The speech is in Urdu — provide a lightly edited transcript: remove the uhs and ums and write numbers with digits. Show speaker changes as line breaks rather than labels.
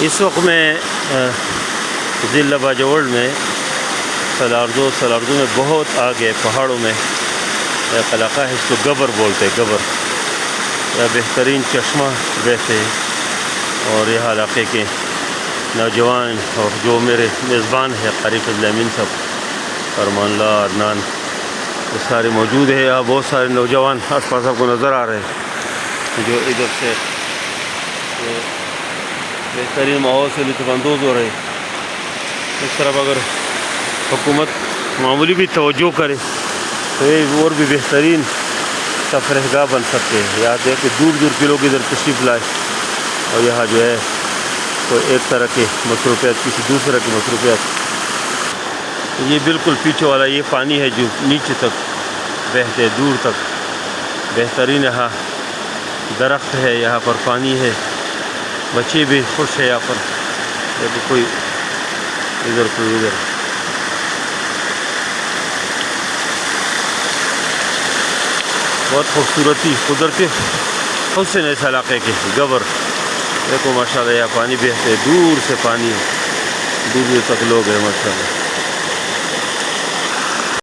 اس وقت میں ضلع باجوڑ میں سلاردو میں بہت آگے پہاڑوں میں ایک علاقہ ہے، اس کو گبر بولتے ہیں، گبر یا بہترین چشمہ بہتے ہیں۔ اور یہ علاقے کے نوجوان اور جو میرے میزبان ہیں قاری فضل امین صاحب، فرمان اللہ، عدنان، یہ سارے موجود ہیں۔ یہاں بہت سارے نوجوان آس پاس آپ کو نظر آ رہے ہیں جو ادھر سے بہترین ماحول سے لطف اندوز ہو رہے ہیں۔ اس طرف اگر حکومت معمولی بھی توجہ کرے تو یہ اور بھی بہترین تفریح گاہ بن سکتے ہیں۔ یہاں دیکھ کہ دور دور کے لوگ ادھر تشریف لائے اور یہاں جو ہے کوئی ایک طرح کے مصروفیات کسی دوسرے کی مصروفیات۔ یہ بالکل پیچھے والا یہ پانی ہے جو نیچے تک بہتے دور تک، بہترین یہاں درخت ہے، یہاں پر پانی ہے، بچے بھی خوش ہے یہاں پر، جب کوئی ادھر کوئی ادھر۔ بہت خوبصورتی قدرتی حسن اس علاقے کے گبر دیکھو، ماشاءاللہ یہاں پانی بہتے دور سے، پانی دور دور تک لوگ ہیں ماشاءاللہ۔